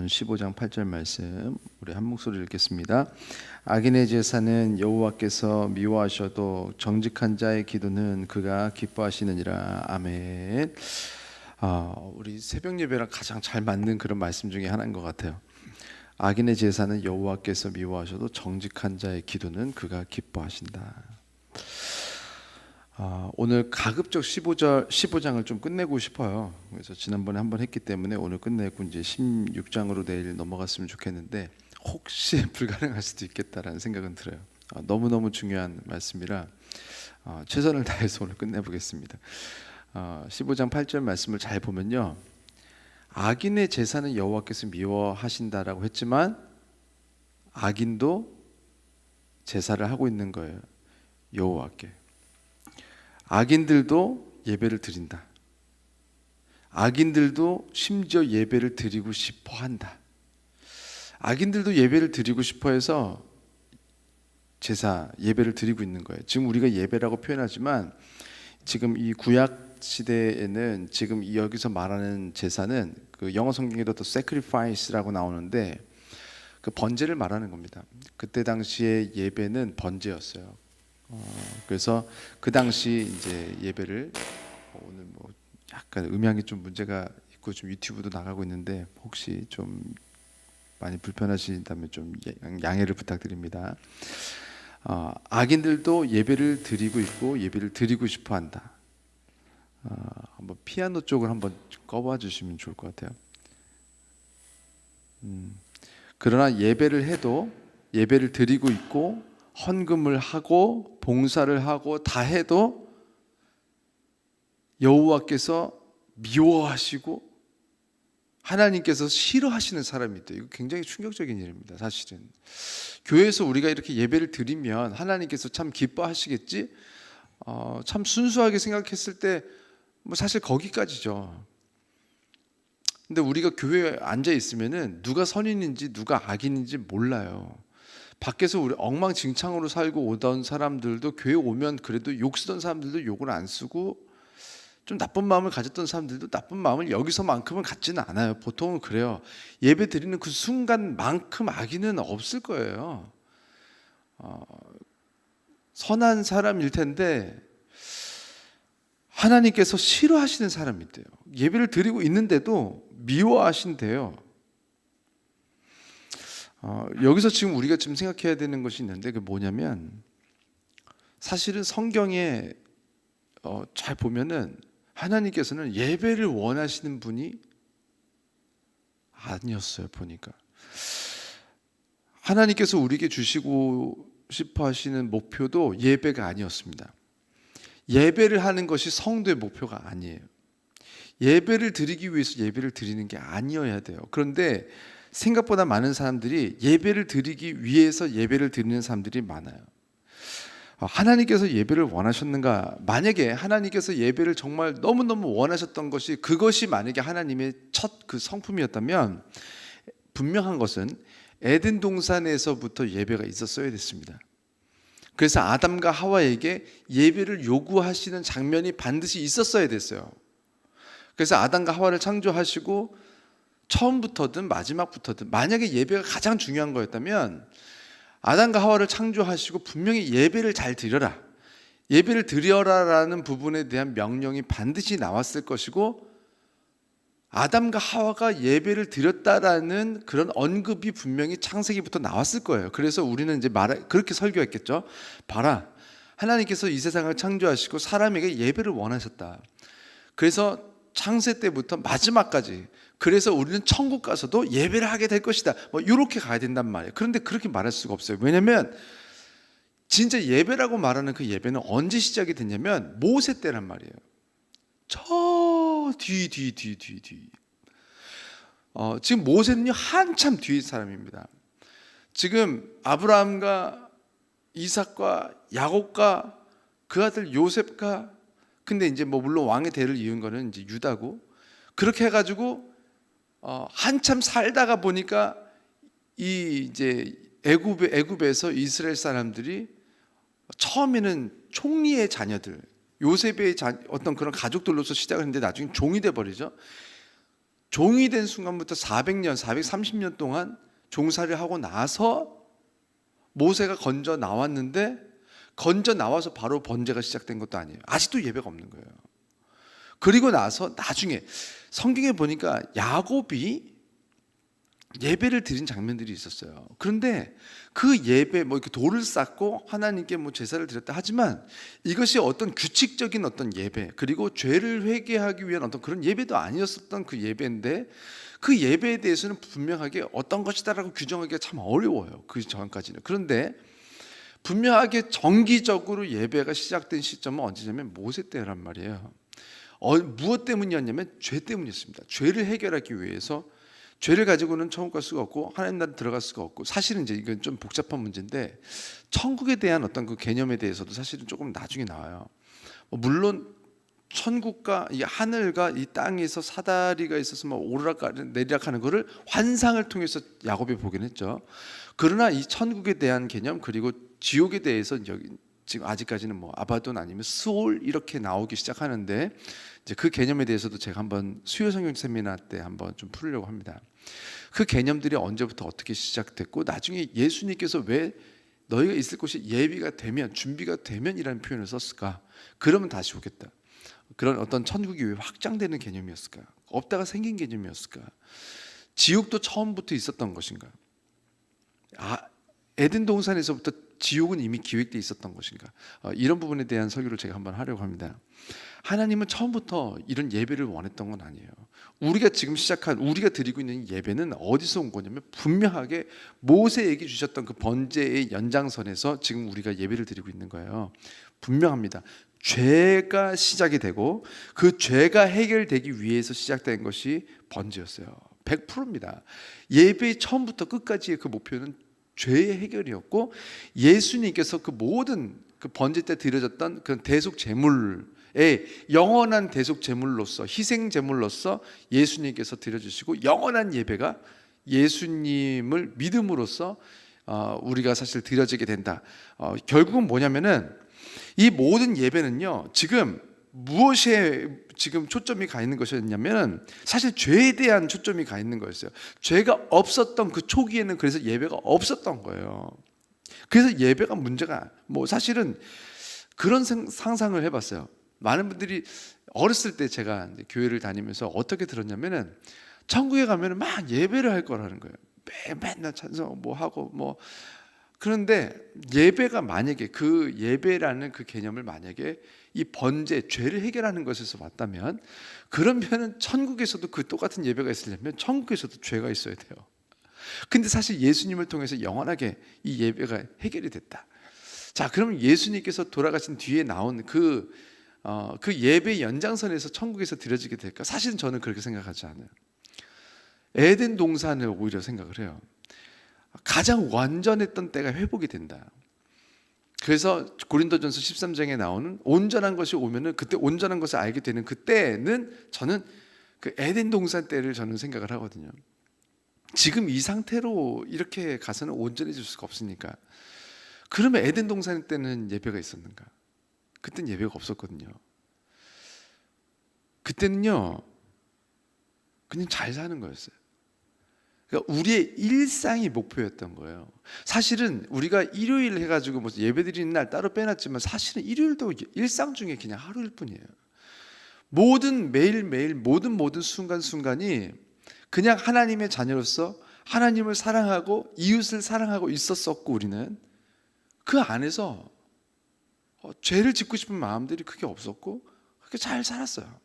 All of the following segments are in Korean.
잠언 15장 8절 말씀 우리 한 목소리 읽겠습니다. 악인의 제사는 여호와께서 미워하셔도 정직한 자의 기도는 그가 기뻐하시느니라. 아멘. 우리 새벽 예배랑 가장 잘 맞는 그런 말씀 중에 하나인 것 같아요. 악인의 제사는 여호와께서 미워하셔도 정직한 자의 기도는 그가 기뻐하신다. 오늘 가급적 15장을 좀 끝내고 싶어요. 그래서 지난번에 한번 했기 때문에 오늘 끝내고 이제 16장으로 내일 넘어갔으면 좋겠는데 혹시 불가능할 수도 있겠다라는 생각은 들어요. 너무너무 중요한 말씀이라 최선을 다해서 오늘 끝내보겠습니다. 15장 8절 말씀을 잘 보면요, 악인의 제사는 여호와께서 미워하신다라고 했지만 악인도 제사를 하고 있는 거예요. 여호와께. 악인들도 예배를 드린다. 악인들도 심지어 예배를 드리고 싶어 한다. 악인들도 예배를 드리고 싶어 해서 제사, 예배를 드리고 있는 거예요. 지금 우리가 예배라고 표현하지만 지금 이 구약 시대에는 지금 여기서 말하는 제사는 그 영어 성경에도 또 sacrifice라고 나오는데 그 번제를 말하는 겁니다. 그때 당시에 예배는 번제였어요. 그래서 그 당시 이제 예배를 오늘 뭐 약간 음향이 좀 문제가 있고 좀 유튜브도 나가고 있는데 혹시 좀 많이 불편하신다면 좀 양해를 부탁드립니다. 악인들도 예배를 드리고 있고 예배를 드리고 싶어 한다. 한번 피아노 쪽을 한번 꺼봐 주시면 좋을 것 같아요. 그러나 예배를 해도 예배를 드리고 있고 헌금을 하고 봉사를 하고 다 해도 여호와께서 미워하시고 하나님께서 싫어하시는 사람이 있대요. 이거 굉장히 충격적인 일입니다. 사실은 교회에서 우리가 이렇게 예배를 드리면 하나님께서 참 기뻐하시겠지, 참 순수하게 생각했을 때 뭐 사실 거기까지죠. 근데 우리가 교회에 앉아 있으면은 누가 선인인지 누가 악인인지 몰라요. 밖에서 우리 엉망진창으로 살고 오던 사람들도 교회 오면 그래도 욕 쓰던 사람들도 욕을 안 쓰고 좀 나쁜 마음을 가졌던 사람들도 나쁜 마음을 여기서만큼은 갖지는 않아요. 보통은 그래요. 예배 드리는 그 순간만큼 악인은 없을 거예요. 선한 사람일 텐데 하나님께서 싫어하시는 사람이 있대요. 예배를 드리고 있는데도 미워하신대요. 여기서 지금 우리가 지금 생각해야 되는 것이 있는데, 그 뭐냐면 사실은 성경에 잘 보면은 하나님께서는 예배를 원하시는 분이 아니었어요. 보니까 하나님께서 우리에게 주시고 싶어 하시는 목표도 예배가 아니었습니다. 예배를 하는 것이 성도의 목표가 아니에요. 예배를 드리기 위해서 예배를 드리는 게 아니어야 돼요. 그런데 생각보다 많은 사람들이 예배를 드리기 위해서 예배를 드리는 사람들이 많아요. 하나님께서 예배를 원하셨는가? 만약에 하나님께서 예배를 정말 너무너무 원하셨던 것이 그것이 만약에 하나님의 첫 그 성품이었다면 분명한 것은 에덴 동산에서부터 예배가 있었어야 됐습니다. 그래서 아담과 하와에게 예배를 요구하시는 장면이 반드시 있었어야 됐어요. 그래서 아담과 하와를 창조하시고 처음부터든 마지막부터든 만약에 예배가 가장 중요한 거였다면 아담과 하와를 창조하시고 분명히 예배를 잘 드려라, 예배를 드려라라는 부분에 대한 명령이 반드시 나왔을 것이고 아담과 하와가 예배를 드렸다라는 그런 언급이 분명히 창세기부터 나왔을 거예요. 그래서 우리는 이제 그렇게 설교했겠죠. 봐라, 하나님께서 이 세상을 창조하시고 사람에게 예배를 원하셨다. 그래서 창세 때부터 마지막까지, 그래서 우리는 천국 가서도 예배를 하게 될 것이다, 뭐 이렇게 가야 된단 말이에요. 그런데 그렇게 말할 수가 없어요. 왜냐하면 진짜 예배라고 말하는 그 예배는 언제 시작이 됐냐면 모세 때란 말이에요. 저 뒤. 지금 모세는요 한참 뒤의 사람입니다. 지금 아브라함과 이삭과 야곱과 그 아들 요셉과, 근데 이제 뭐 물론 왕의 대를 이은 거는 이제 유다고, 그렇게 해가지고 한참 살다가 보니까 이 이제 애굽에서 이스라엘 사람들이 처음에는 총리의 자녀들, 요셉의 어떤 그런 가족들로서 시작을 했는데 나중에 종이 돼 버리죠. 종이 된 순간부터 400년, 430년 동안 종살이를 하고 나서 모세가 건져 나왔는데 건져 나와서 바로 번제가 시작된 것도 아니에요. 아직도 예배가 없는 거예요. 그리고 나서 나중에 성경에 보니까 야곱이 예배를 드린 장면들이 있었어요. 그런데 그 예배 뭐 이렇게 돌을 쌓고 하나님께 뭐 제사를 드렸다 하지만 이것이 어떤 규칙적인 어떤 예배, 그리고 죄를 회개하기 위한 어떤 그런 예배도 아니었었던 그 예배인데, 그 예배에 대해서는 분명하게 어떤 것이다라고 규정하기가 참 어려워요. 그 전까지는. 그런데 분명하게 정기적으로 예배가 시작된 시점은 언제냐면 모세 때란 말이에요. 무엇 때문이었냐면 죄 때문이었습니다. 죄를 해결하기 위해서, 죄를 가지고는 천국 갈 수가 없고 하나님 나라 들어갈 수가 없고, 사실은 이제 이건 좀 복잡한 문제인데 천국에 대한 어떤 그 개념에 대해서도 사실은 조금 나중에 나와요. 물론 천국과 이 하늘과 이 땅에서 사다리가 있어서 뭐 오르락 내리락 하는 거를 환상을 통해서 야곱이 보긴 했죠. 그러나 이 천국에 대한 개념, 그리고 지옥에 대해서 여기 지금 아직까지는 뭐 아바돈 아니면 스올 이렇게 나오기 시작하는데, 이제 그 개념에 대해서도 제가 한번 수요 성경 세미나 때 한번 좀 풀으려고 합니다. 그 개념들이 언제부터 어떻게 시작됐고, 나중에 예수님께서 왜 너희가 있을 곳이 예비가 되면, 준비가 되면이라는 표현을 썼을까? 그러면 다시 오겠다. 그런 어떤 천국이 왜 확장되는 개념이었을까? 없다가 생긴 개념이었을까? 지옥도 처음부터 있었던 것인가? 에덴 동산에서부터 지옥은 이미 기획되어 있었던 것인가? 이런 부분에 대한 설교를 제가 한번 하려고 합니다. 하나님은 처음부터 이런 예배를 원했던 건 아니에요. 우리가 지금 시작한, 우리가 드리고 있는 예배는 어디서 온 거냐면 분명하게 모세에게 주셨던 그 번제의 연장선에서 지금 우리가 예배를 드리고 있는 거예요. 분명합니다. 죄가 시작이 되고 그 죄가 해결되기 위해서 시작된 것이 번제였어요. 100%입니다. 예배의 처음부터 끝까지의 그 목표는 죄의 해결이었고, 예수님께서 그 모든 그 번제 때 드려졌던 그 대속 제물의 영원한 대속 제물로서, 희생 제물로서 예수님께서 드려주시고, 영원한 예배가 예수님을 믿음으로써 우리가 사실 드려지게 된다. 결국은 뭐냐면은 이 모든 예배는요, 지금 무엇에 지금 초점이 가 있는 것이었냐면 사실 죄에 대한 초점이 가 있는 거였어요. 죄가 없었던 그 초기에는 그래서 예배가 없었던 거예요. 그래서 예배가 문제가, 뭐 사실은 그런 상상을 해봤어요. 많은 분들이 어렸을 때 제가 이제 교회를 다니면서 어떻게 들었냐면은 천국에 가면은 막 예배를 할 거라는 거예요. 맨날 찬송 뭐 하고 뭐. 그런데 예배가 만약에 그 예배라는 그 개념을 만약에 이 번제, 죄를 해결하는 것에서 왔다면, 그러면은 천국에서도 그 똑같은 예배가 있으려면 천국에서도 죄가 있어야 돼요. 근데 사실 예수님을 통해서 영원하게 이 예배가 해결이 됐다. 자, 그러면 예수님께서 돌아가신 뒤에 나온 그 예배 연장선에서 천국에서 드려지게 될까? 사실은 저는 그렇게 생각하지 않아요. 에덴 동산을 오히려 생각을 해요. 가장 완전했던 때가 회복이 된다. 그래서 고린도전서 13장에 나오는 온전한 것이 오면은, 그때 온전한 것을 알게 되는 그때는 저는 그 에덴 동산 때를 저는 생각을 하거든요. 지금 이 상태로 이렇게 가서는 온전해질 수가 없으니까. 그러면 에덴 동산 때는 예배가 있었는가? 그때는 예배가 없었거든요. 그때는요 그냥 잘 사는 거였어요. 그러니까 우리의 일상이 목표였던 거예요. 사실은 우리가 일요일 해가지고 무슨 예배드리는 날 따로 빼놨지만 사실은 일요일도 일상 중에 그냥 하루일 뿐이에요. 모든 매일매일 모든 순간순간이 그냥 하나님의 자녀로서 하나님을 사랑하고 이웃을 사랑하고 있었었고, 우리는 그 안에서 죄를 짓고 싶은 마음들이 크게 없었고 그렇게 잘 살았어요.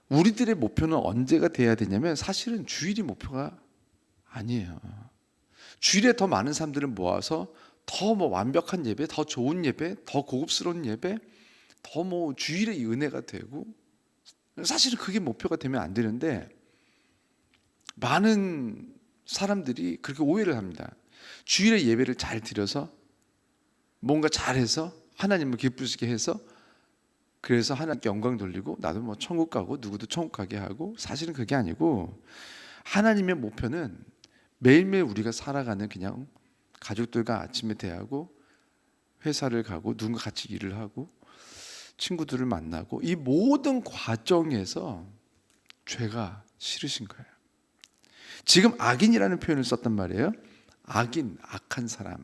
우리들의 목표는 언제가 돼야 되냐면 사실은 주일이 목표가 아니에요. 주일에 더 많은 사람들을 모아서 더 뭐 완벽한 예배, 더 좋은 예배, 더 고급스러운 예배, 더 뭐 주일의 은혜가 되고, 사실은 그게 목표가 되면 안 되는데 많은 사람들이 그렇게 오해를 합니다. 주일의 예배를 잘 드려서 뭔가 잘해서 하나님을 기쁘시게 해서, 그래서 하나님께 영광 돌리고 나도 뭐 천국 가고 누구도 천국 가게 하고, 사실은 그게 아니고 하나님의 목표는 매일매일 우리가 살아가는, 그냥 가족들과 아침에 대하고 회사를 가고 누군가 같이 일을 하고 친구들을 만나고 이 모든 과정에서 죄가 싫으신 거예요. 지금 악인이라는 표현을 썼단 말이에요. 악인, 악한 사람.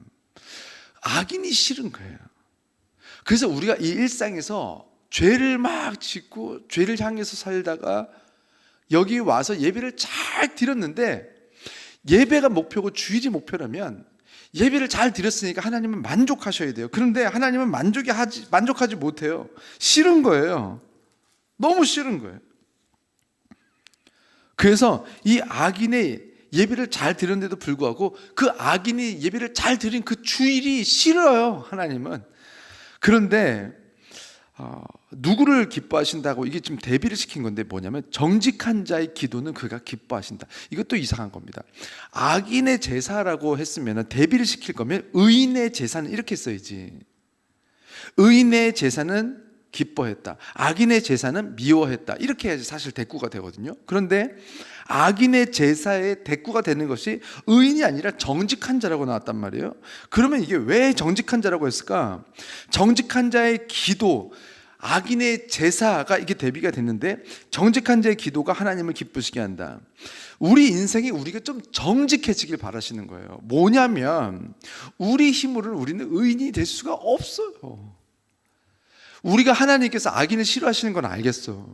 악인이 싫은 거예요. 그래서 우리가 이 일상에서 죄를 막 짓고 죄를 향해서 살다가 여기 와서 예배를 잘 드렸는데, 예배가 목표고 주일이 목표라면 예배를 잘 드렸으니까 하나님은 만족하셔야 돼요. 그런데 하나님은 만족하지 못해요. 싫은 거예요. 너무 싫은 거예요. 그래서 이 악인의 예배를 잘 드렸는데도 불구하고 그 악인이 예배를 잘 드린 그 주일이 싫어요, 하나님은. 그런데 누구를 기뻐하신다고, 이게 지금 대비를 시킨 건데 뭐냐면, 정직한 자의 기도는 그가 기뻐하신다. 이것도 이상한 겁니다. 악인의 제사라고 했으면 대비를 시킬 거면 의인의 제사는 이렇게 써야지. 의인의 제사는 기뻐했다, 악인의 제사는 미워했다, 이렇게 해야지 사실 대꾸가 되거든요. 그런데 악인의 제사의 대꾸가 되는 것이 의인이 아니라 정직한 자라고 나왔단 말이에요. 그러면 이게 왜 정직한 자라고 했을까? 정직한 자의 기도, 악인의 제사가 이게 대비가 됐는데, 정직한 자의 기도가 하나님을 기쁘시게 한다. 우리 인생이 우리가 좀 정직해지길 바라시는 거예요. 뭐냐면 우리 힘으로는 우리는 의인이 될 수가 없어요. 우리가 하나님께서 악인을 싫어하시는 건 알겠어.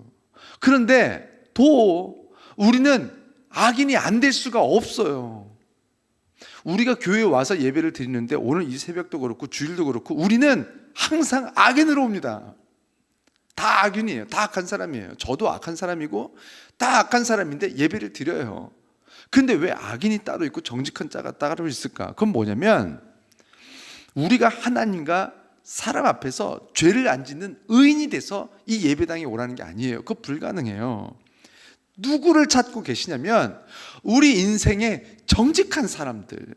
그런데 또 우리는 악인이 안 될 수가 없어요. 우리가 교회에 와서 예배를 드리는데, 오늘 이 새벽도 그렇고 주일도 그렇고 우리는 항상 악인으로 옵니다. 다 악인이에요. 다 악한 사람이에요. 저도 악한 사람이고 다 악한 사람인데 예배를 드려요. 근데 왜 악인이 따로 있고 정직한 자가 따로 있을까? 그건 뭐냐면, 우리가 하나님과 사람 앞에서 죄를 안 짓는 의인이 돼서 이 예배당에 오라는 게 아니에요. 그거 불가능해요. 누구를 찾고 계시냐면 우리 인생의 정직한 사람들,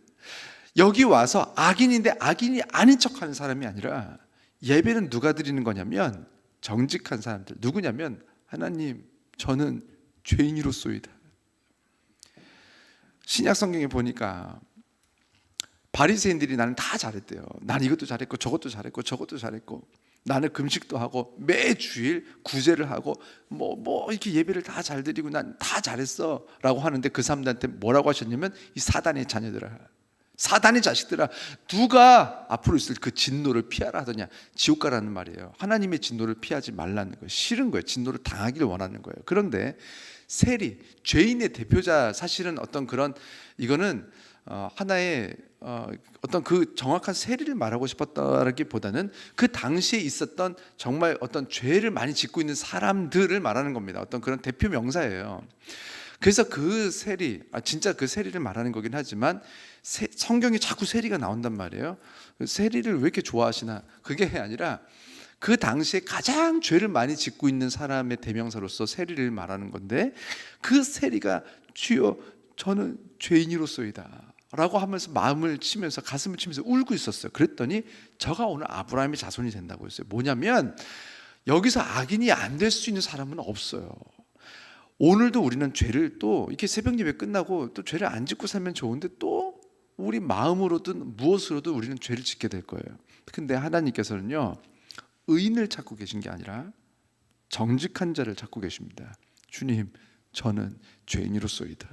여기 와서 악인인데 악인이 아닌 척하는 사람이 아니라, 예배는 누가 드리는 거냐면 정직한 사람들. 누구냐면, 하나님, 저는 죄인이로소이다. 신약 성경에 보니까 바리새인들이 나는 다 잘했대요. 나는 이것도 잘했고 저것도 잘했고 저것도 잘했고, 나는 금식도 하고 매주일 구제를 하고 뭐 이렇게 예배를 다 잘 드리고 난 다 잘했어 라고 하는데, 그 사람들한테 뭐라고 하셨냐면, 이 사단의 자녀들아, 사단의 자식들아, 누가 앞으로 있을 그 진노를 피하라 하더냐. 지옥 가라는 말이에요. 하나님의 진노를 피하지 말라는 거예요. 싫은 거예요. 진노를 당하기를 원하는 거예요. 그런데 세리, 죄인의 대표자, 사실은 어떤 그런, 이거는 하나의 어떤 그 정확한 세리를 말하고 싶었다라기보다는 그 당시에 있었던 정말 어떤 죄를 많이 짓고 있는 사람들을 말하는 겁니다. 어떤 그런 대표 명사예요. 그래서 그 세리, 진짜 그 세리를 말하는 거긴 하지만 성경에 자꾸 세리가 나온단 말이에요. 세리를 왜 이렇게 좋아하시나? 그게 아니라 그 당시에 가장 죄를 많이 짓고 있는 사람의 대명사로서 세리를 말하는 건데, 그 세리가 주여 저는 죄인이로소이다 라고 하면서 마음을 치면서, 가슴을 치면서 울고 있었어요. 그랬더니 저가 오늘 아브라함의 자손이 된다고 했어요. 뭐냐면, 여기서 악인이 안 될 수 있는 사람은 없어요. 오늘도 우리는 죄를, 또 이렇게 새벽 예배 끝나고 또 죄를 안 짓고 살면 좋은데, 또 우리 마음으로든 무엇으로든 우리는 죄를 짓게 될 거예요. 근데 하나님께서는요, 의인을 찾고 계신 게 아니라 정직한 자를 찾고 계십니다. 주님, 저는 죄인이로소이다.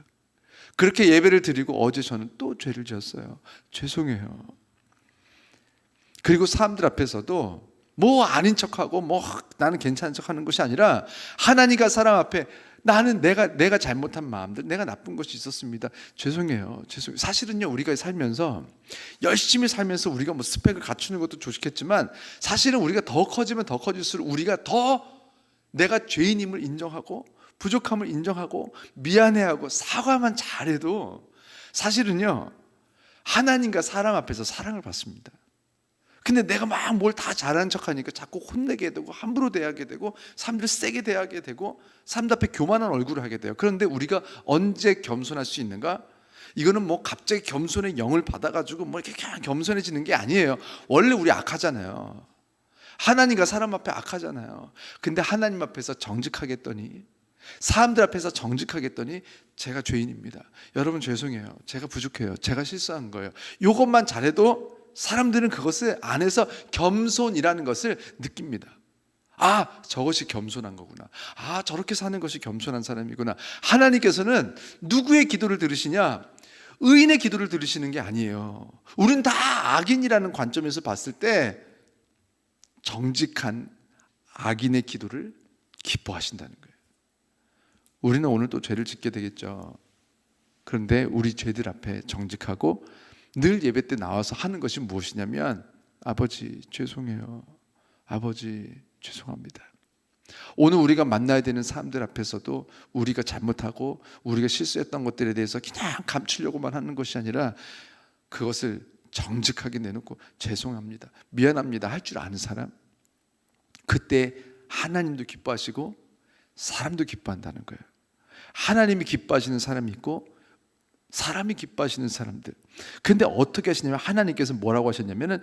그렇게 예배를 드리고 어제 저는 또 죄를 지었어요. 죄송해요. 그리고 사람들 앞에서도 뭐 아닌 척하고 뭐 나는 괜찮은 척하는 것이 아니라, 하나님과 사람 앞에 나는 내가 잘못한 마음들, 내가 나쁜 것이 있었습니다. 죄송해요. 사실은요, 우리가 살면서 열심히 살면서 우리가 뭐 스펙을 갖추는 것도 좋겠지만, 사실은 우리가 더 커지면 더 커질수록 우리가 더 내가 죄인임을 인정하고 부족함을 인정하고 미안해하고 사과만 잘해도 사실은요, 하나님과 사람 앞에서 사랑을 받습니다. 근데 내가 막 뭘 다 잘하는 척하니까 자꾸 혼내게 되고 함부로 대하게 되고 사람들 세게 대하게 되고 사람들 앞에 교만한 얼굴을 하게 돼요. 그런데 우리가 언제 겸손할 수 있는가? 이거는 뭐 갑자기 겸손의 영을 받아가지고 뭐 이렇게 겸손해지는 게 아니에요. 원래 우리 악하잖아요. 하나님과 사람 앞에 악하잖아요. 근데 하나님 앞에서 정직하게 했더니, 사람들 앞에서 정직하게 했더니, 제가 죄인입니다. 여러분 죄송해요. 제가 부족해요. 제가 실수한 거예요. 이것만 잘해도 사람들은 그것을 안에서 겸손이라는 것을 느낍니다. 아, 저것이 겸손한 거구나. 아, 저렇게 사는 것이 겸손한 사람이구나. 하나님께서는 누구의 기도를 들으시냐? 의인의 기도를 들으시는 게 아니에요. 우리는 다 악인이라는 관점에서 봤을 때 정직한 악인의 기도를 기뻐하신다는 거예요. 우리는 오늘 또 죄를 짓게 되겠죠. 그런데 우리 죄들 앞에 정직하고 늘 예배 때 나와서 하는 것이 무엇이냐면, 아버지 죄송해요. 아버지 죄송합니다. 오늘 우리가 만나야 되는 사람들 앞에서도 우리가 잘못하고 우리가 실수했던 것들에 대해서 그냥 감추려고만 하는 것이 아니라 그것을 정직하게 내놓고 죄송합니다, 미안합니다 할 줄 아는 사람, 그때 하나님도 기뻐하시고 사람도 기뻐한다는 거예요. 하나님이 기뻐하시는 사람이 있고 사람이 기뻐하시는 사람들. 근데 어떻게 하시냐면, 하나님께서 뭐라고 하셨냐면은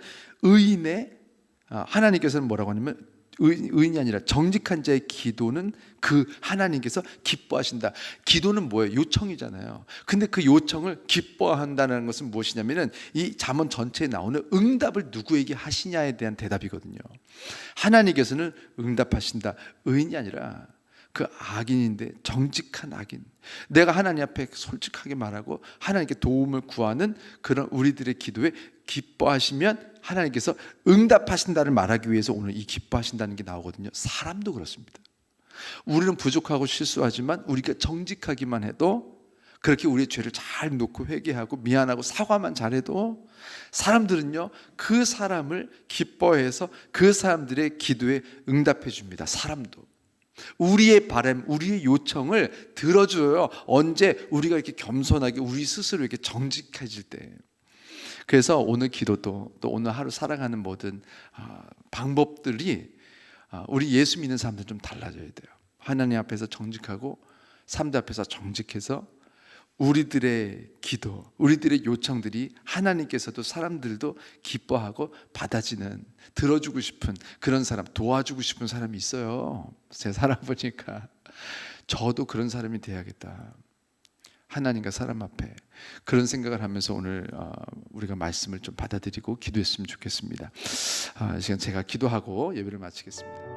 하나님께서는 뭐라고 하냐면 의인이 아니라 정직한 자의 기도는 그 하나님께서 기뻐하신다. 기도는 뭐예요? 요청이잖아요. 근데 그 요청을 기뻐한다는 것은 무엇이냐면은 이 잠언 전체에 나오는 응답을 누구에게 하시냐에 대한 대답이거든요. 하나님께서는 응답하신다. 의인이 아니라 그 악인인데 정직한 악인, 내가 하나님 앞에 솔직하게 말하고 하나님께 도움을 구하는 그런 우리들의 기도에 기뻐하시면 하나님께서 응답하신다를 말하기 위해서 오늘 이 기뻐하신다는 게 나오거든요. 사람도 그렇습니다. 우리는 부족하고 실수하지만 우리가 정직하기만 해도, 그렇게 우리의 죄를 잘 놓고 회개하고 미안하고 사과만 잘해도 사람들은요, 그 사람을 기뻐해서 그 사람들의 기도에 응답해 줍니다. 사람도 우리의 바람, 우리의 요청을 들어줘요. 언제? 우리가 이렇게 겸손하게 우리 스스로 이렇게 정직해질 때. 그래서 오늘 기도도 또 오늘 하루 살아가는 모든 방법들이 우리 예수 믿는 사람들 좀 달라져야 돼요. 하나님 앞에서 정직하고 사람들 앞에서 정직해서 우리들의 기도, 우리들의 요청들이 하나님께서도 사람들도 기뻐하고 받아지는, 들어주고 싶은 그런 사람, 도와주고 싶은 사람이 있어요. 제가 살아보니까 저도 그런 사람이 돼야겠다. 하나님과 사람 앞에 그런 생각을 하면서 오늘 우리가 말씀을 좀 받아들이고 기도했으면 좋겠습니다. 이 시간 제가 기도하고 예배를 마치겠습니다.